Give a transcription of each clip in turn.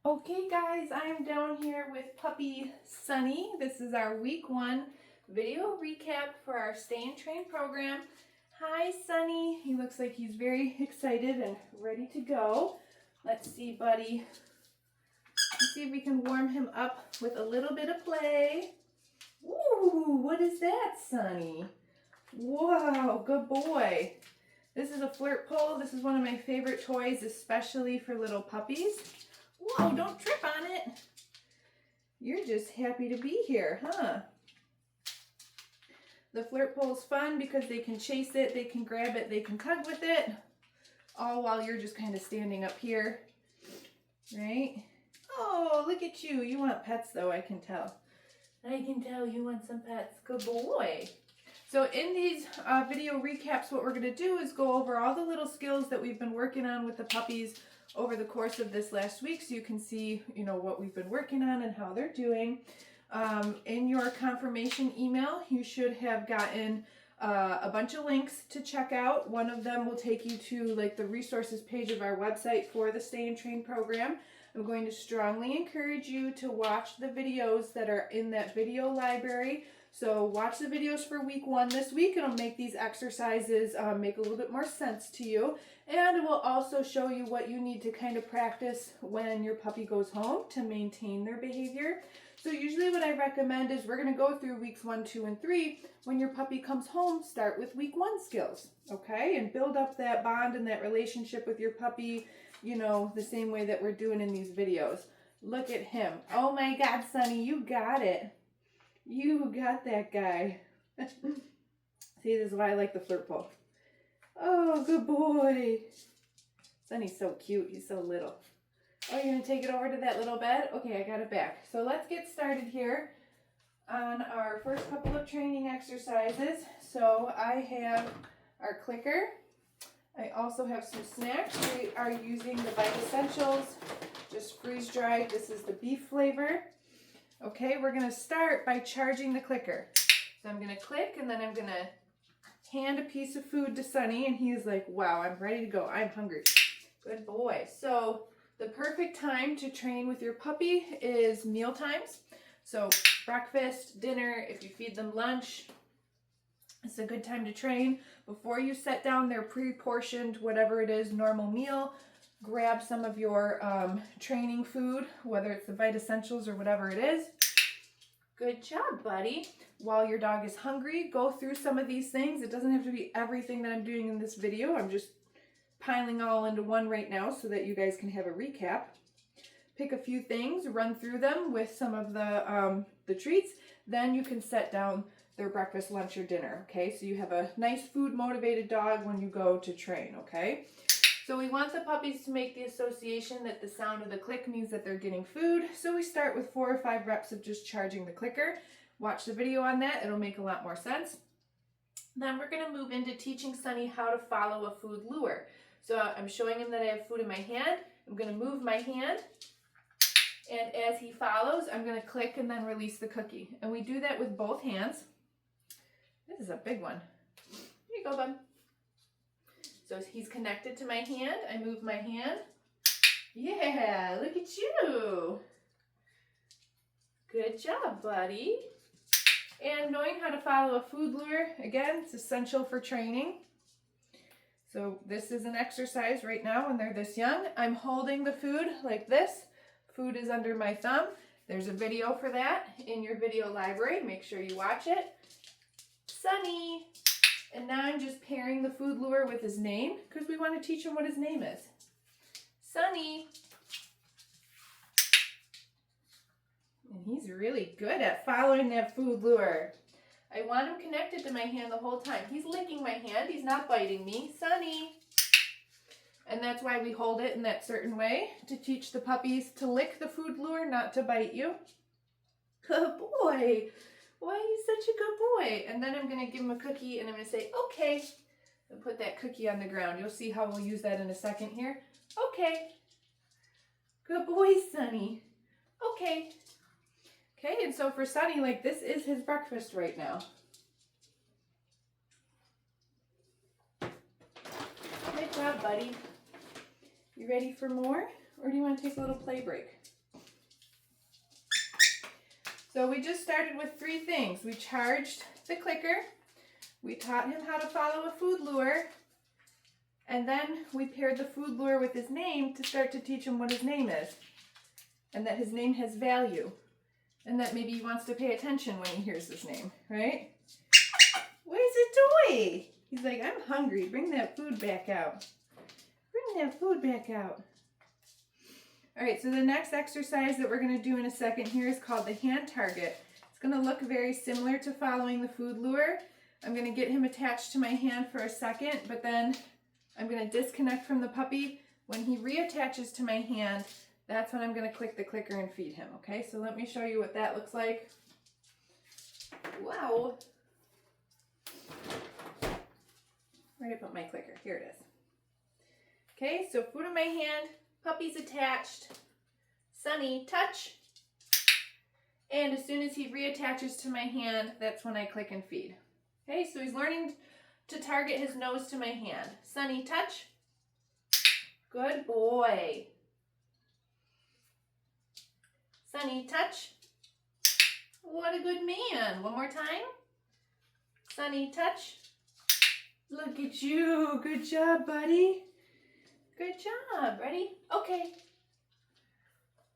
Okay guys, I am down here with puppy Sunny. This is our week 1 video recap for our Stay and Train program. Hi Sunny, he looks like he's very excited and ready to go. Let's see buddy, let's see if we can warm him up with a little bit of play. Ooh, what is that Sunny? Whoa, good boy. This is a flirt pole. This is one of my favorite toys, especially for little puppies. Whoa, don't trip on it. You're just happy to be here, huh? The flirt pole is fun because they can chase it, they can grab it, they can tug with it, all while you're just kind of standing up here, right? Oh, look at you. You want pets though, I can tell. I can tell you want some pets. Good boy. So in these video recaps, what we're going to do is go over all the little skills that we've been working on with the puppies over the course of this last week, so you can see, what we've been working on and how they're doing. In your confirmation email, you should have gotten a bunch of links to check out. One of them will take you to like the resources page of our website for the Stay and Train program. I'm going to strongly encourage you to watch the videos that are in that video library. So watch the videos for week 1 this week. It'll make these exercises make a little bit more sense to you. And it will also show you what you need to kind of practice when your puppy goes home to maintain their behavior. So usually what I recommend is we're going to go through weeks 1, 2, and 3. When your puppy comes home, start with week 1 skills, okay? And build up that bond and that relationship with your puppy, the same way that we're doing in these videos. Look at him. Oh my God, Sunny, you got it. You got that guy. See, this is why I like the flirt pole. Oh, good boy. Sunny's so cute. He's so little. Oh, you're going to take it over to that little bed? Okay, I got it back. So let's get started here on our first couple of training exercises. So I have our clicker. I also have some snacks. We are using the Bite Essentials, just freeze dried. This is the beef flavor. Okay, we're going to start by charging the clicker. So I'm going to click and then I'm going to hand a piece of food to Sunny and he's like, wow, I'm ready to go. I'm hungry. Good boy. So the perfect time to train with your puppy is meal times. So breakfast, dinner, if you feed them lunch, it's a good time to train. Before you set down their pre-portioned, whatever it is, normal meal, grab some of your training food, whether it's the Bite Essentials or whatever it is. Good job, buddy. While your dog is hungry, go through some of these things. It doesn't have to be everything that I'm doing in this video. I'm just piling all into one right now so that you guys can have a recap. Pick a few things, run through them with some of the treats. Then you can set down their breakfast, lunch, or dinner, okay? So you have a nice food-motivated dog when you go to train, okay? So we want the puppies to make the association that the sound of the click means that they're getting food. So we start with 4 or 5 reps of just charging the clicker. Watch the video on that. It'll make a lot more sense. Then we're going to move into teaching Sunny how to follow a food lure. So I'm showing him that I have food in my hand. I'm going to move my hand. And as he follows, I'm going to click and then release the cookie. And we do that with both hands. This is a big one. Here you go, bud. So he's connected to my hand. I move my hand. Yeah, look at you. Good job, buddy. And knowing how to follow a food lure, again, it's essential for training. So this is an exercise right now when they're this young. I'm holding the food like this. Food is under my thumb. There's a video for that in your video library. Make sure you watch it. Sunny. And now I'm just pairing the food lure with his name because we want to teach him what his name is. Sunny. And he's really good at following that food lure. I want him connected to my hand the whole time. He's licking my hand. He's not biting me. Sunny. And that's why we hold it in that certain way, to teach the puppies to lick the food lure, not to bite you. Good boy. Why are you such a good boy? And then I'm going to give him a cookie and I'm going to say, okay. And put that cookie on the ground. You'll see how we'll use that in a second here. Okay. Good boy, Sunny. Okay. Okay, and so for Sunny, like this is his breakfast right now. Good job, buddy. You ready for more? or do you want to take a little play break? So we just started with 3 things. We charged the clicker, we taught him how to follow a food lure, and then we paired the food lure with his name to start to teach him what his name is, and that his name has value, and that maybe he wants to pay attention when he hears his name, right? Where's the toy? He's like, I'm hungry. Bring that food back out. Bring that food back out. All right, so the next exercise that we're going to do in a second here is called the hand target. It's going to look very similar to following the food lure. I'm going to get him attached to my hand for a second, but then I'm going to disconnect from the puppy. When he reattaches to my hand, that's when I'm going to click the clicker and feed him, okay? So let me show you what that looks like. Wow. Where did I put my clicker? Here it is. Okay, so food in my hand, puppy's attached, Sunny, touch. And as soon as he reattaches to my hand, that's when I click and feed. Okay, so he's learning to target his nose to my hand. Sunny, touch. Good boy. Sunny, touch. What a good man. One more time. Sunny, touch. Look at you. Good job, buddy. Good job. Ready? Okay.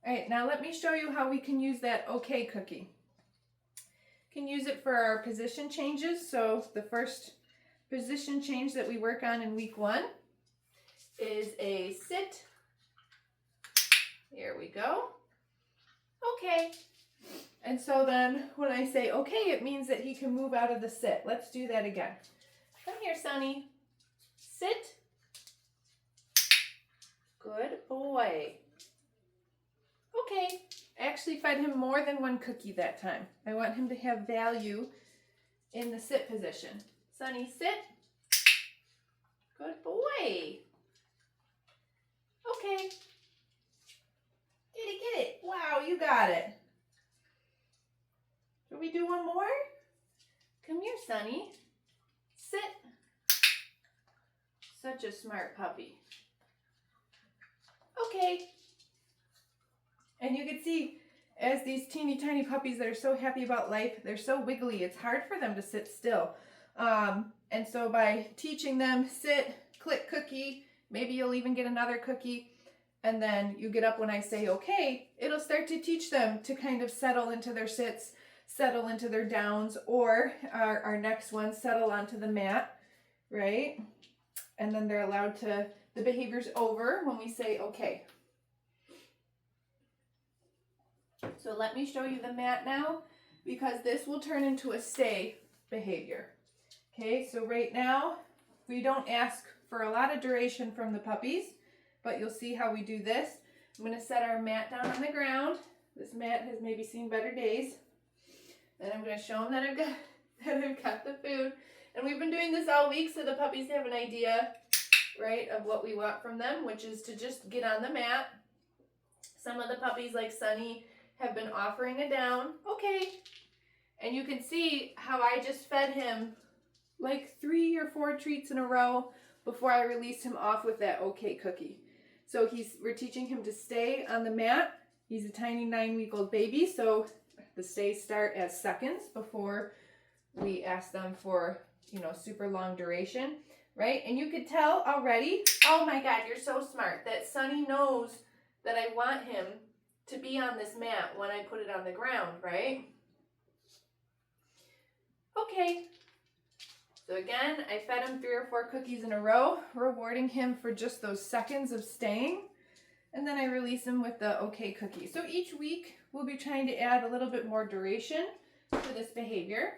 All right, now let me show you how we can use that OK cookie. Can use it for our position changes. So the first position change that we work on in week 1 is a sit. Here we go. Okay. And so then when I say okay, it means that he can move out of the sit. Let's do that again. Come here, Sunny. Sit. Good boy. Okay. I actually fed him more than 1 cookie that time. I want him to have value in the sit position. Sunny, sit. Good boy. Okay. Get it. Wow, you got it. Should we do one more? Come here, Sunny. Sit. Such a smart puppy. Okay. And you can see as these teeny tiny puppies that are so happy about life, they're so wiggly, it's hard for them to sit still. And so by teaching them sit, click cookie, maybe you'll even get another cookie, and then you get up when I say okay, it'll start to teach them to kind of settle into their sits, settle into their downs, or our next one, settle onto the mat, right? And then they're allowed to, the behavior's over when we say okay. So let me show you the mat now, because this will turn into a stay behavior. Okay, so right now, we don't ask for a lot of duration from the puppies, but you'll see how we do this. I'm going to set our mat down on the ground. This mat has maybe seen better days. And I'm going to show them that I've got the food. And we've been doing this all week so the puppies have an idea, right, of what we want from them, which is to just get on the mat. Some of the puppies, like Sunny, have been offering a down. Okay. And you can see how I just fed him like 3 or 4 treats in a row before I released him off with that okay cookie. So we're teaching him to stay on the mat. He's a tiny 9-week-old baby, so the stays start as seconds before we ask them for, super long duration, right? And you could tell already, oh my God, you're so smart, that Sunny knows that I want him to be on this mat when I put it on the ground, right? Okay. So again, I fed him 3 or 4 cookies in a row, rewarding him for just those seconds of staying. And then I release him with the okay cookie. So each week, we'll be trying to add a little bit more duration to this behavior.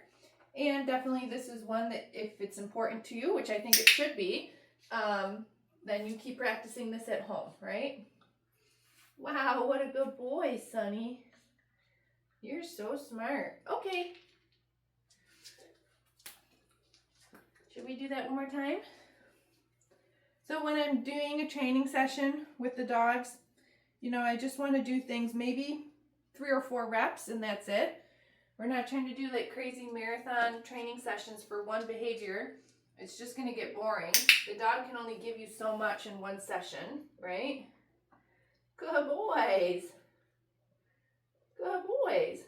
And definitely this is one that if it's important to you, which I think it should be, then you keep practicing this at home, right? Wow, what a good boy, Sunny. You're so smart. Okay. Should we do that one more time? So when I'm doing a training session with the dogs, I just want to do things maybe 3 or 4 reps and that's it. We're not trying to do like crazy marathon training sessions for one behavior. It's just going to get boring. The dog can only give you so much in one session, right? Good boys. Good boys.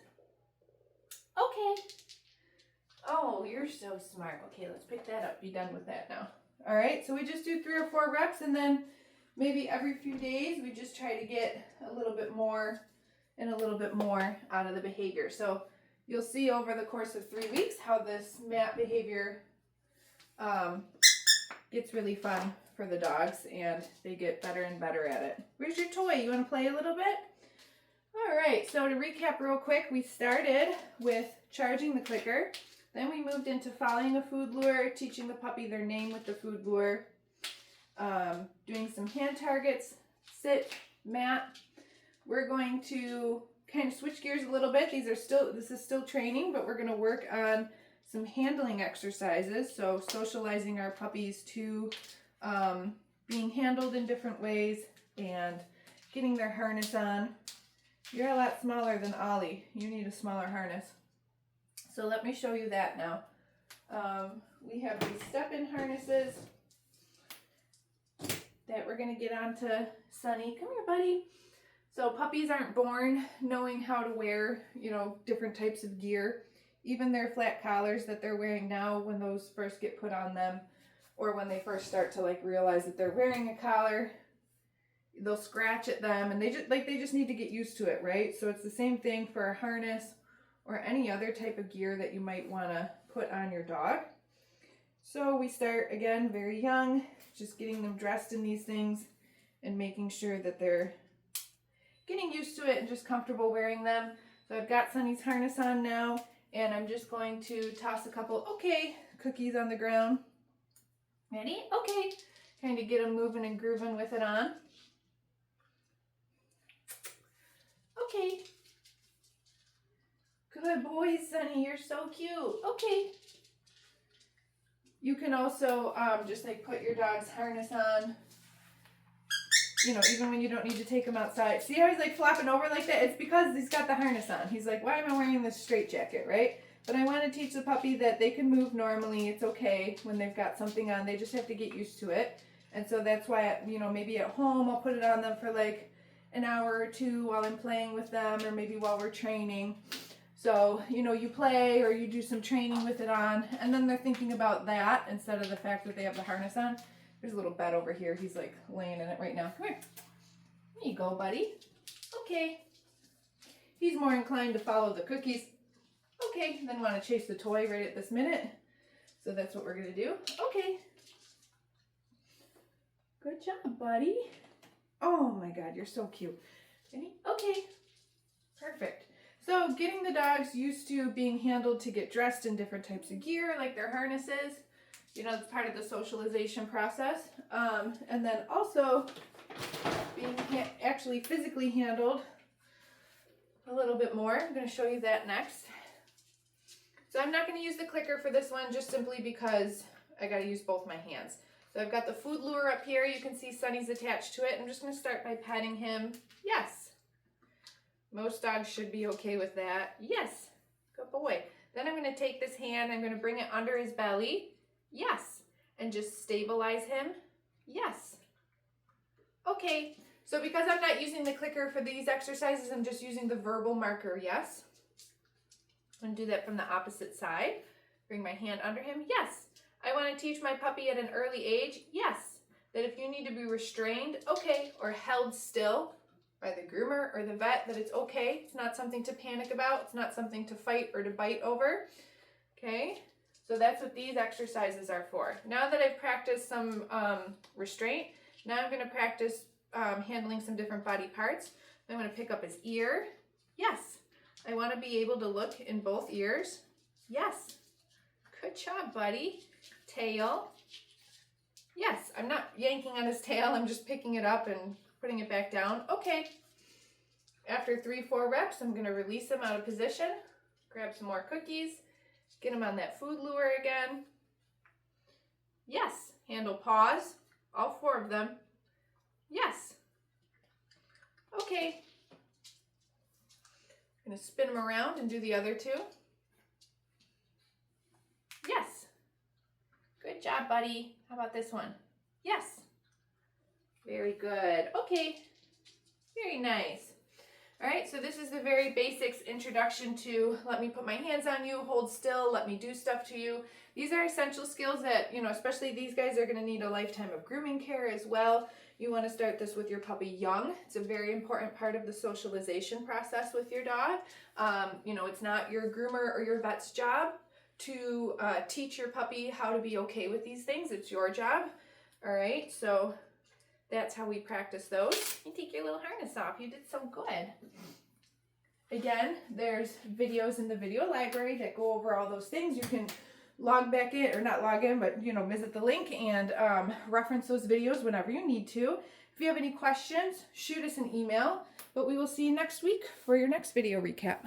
Okay. Oh, you're so smart. Okay, let's pick that up. Be done with that now. All right, so we just do 3 or 4 reps, and then maybe every few days we just try to get a little bit more and a little bit more out of the behavior. So you'll see over the course of 3 weeks how this mat behavior gets really fun for the dogs, and they get better and better at it. Where's your toy? You want to play a little bit? All right, so to recap real quick, we started with charging the clicker. Then we moved into following a food lure, teaching the puppy their name with the food lure, doing some hand targets, sit, mat. We're going to kind of switch gears a little bit. This is still training, but we're going to work on some handling exercises. So socializing our puppies to being handled in different ways and getting their harness on. You're a lot smaller than Ollie. You need a smaller harness. So let me show you that now. We have these step-in harnesses that we're going to get onto Sunny. Come here, buddy. So puppies aren't born knowing how to wear, different types of gear. Even their flat collars that they're wearing now, when those first get put on them, or when they first start to realize that they're wearing a collar, they'll scratch at them, and they just need to get used to it, right? So it's the same thing for a harness or any other type of gear that you might want to put on your dog. So we start, again, very young, just getting them dressed in these things and making sure that they're getting used to it and just comfortable wearing them. So I've got Sunny's harness on now, and I'm just going to toss a couple, cookies on the ground. Ready? Okay. Kind of get them moving and grooving with it on. Okay. Good boy, Sunny. You're so cute. Okay. You can also just put your dog's harness on, even when you don't need to take him outside. See how he's flopping over like that? It's because he's got the harness on. He's like, why am I wearing this straitjacket, right? But I want to teach the puppy that they can move normally. It's okay when they've got something on. They just have to get used to it. And so that's why, maybe at home I'll put it on them for an hour or 2 while I'm playing with them, or maybe while we're training. So, you play or you do some training with it on, and then they're thinking about that instead of the fact that they have the harness on. There's a little bed over here. He's laying in it right now. Come here. There you go, buddy. Okay. He's more inclined to follow the cookies. Okay, then want to chase the toy right at this minute. So that's what we're going to do. Okay. Good job, buddy. Oh my God, you're so cute. Ready? Okay. Perfect. So getting the dogs used to being handled to get dressed in different types of gear, like their harnesses, it's part of the socialization process. And then also being actually physically handled a little bit more. I'm going to show you that next. So I'm not going to use the clicker for this one, just simply because I got to use both my hands. So I've got the food lure up here. You can see Sunny's attached to it. I'm just going to start by petting him. Yes. Most dogs should be okay with that. Yes. Good boy. Then I'm going to take this hand. I'm going to bring it under his belly. Yes. And just stabilize him. Yes. Okay. So because I'm not using the clicker for these exercises, I'm just using the verbal marker. Yes. I'm going to do that from the opposite side. Bring my hand under him. Yes. I want to teach my puppy at an early age. Yes. That if you need to be restrained, okay, or held still by the groomer or the vet, that it's okay. It's not something to panic about. It's not something to fight or to bite over. Okay. So that's what these exercises are for. Now that I've practiced some restraint, now I'm going to practice handling some different body parts. I'm going to pick up his ear. Yes. I want to be able to look in both ears. Yes. Good job, buddy. Tail. Yes. I'm not yanking on his tail. I'm just picking it up and putting it back down. Okay. After 3-4 reps, I'm going to release him out of position. Grab some more cookies. Get him on that food lure again. Yes. Handle paws. All 4 of them. Yes. Okay. I'm going to spin him around and do the other 2. Yes. Good job, buddy. How about this one? Yes. Very good. Okay. Very nice. All right, so this is the very basics introduction to let me put my hands on you, hold still, let me do stuff to you. These are essential skills that, you know, especially these guys are going to need a lifetime of grooming care as well. You want to start this with your puppy young. It's a very important part of the socialization process with your dog. You know, it's not your groomer or your vet's job to teach your puppy how to be okay with these things. It's your job. All right, so that's how we practice those. You take your little harness off. You did so good. Again, there's videos in the video library that go over all those things. You can log back in, or not log in, but, you know, visit the link and reference those videos whenever you need to. If you have any questions, shoot us an email, but we will see you next week for your next video recap.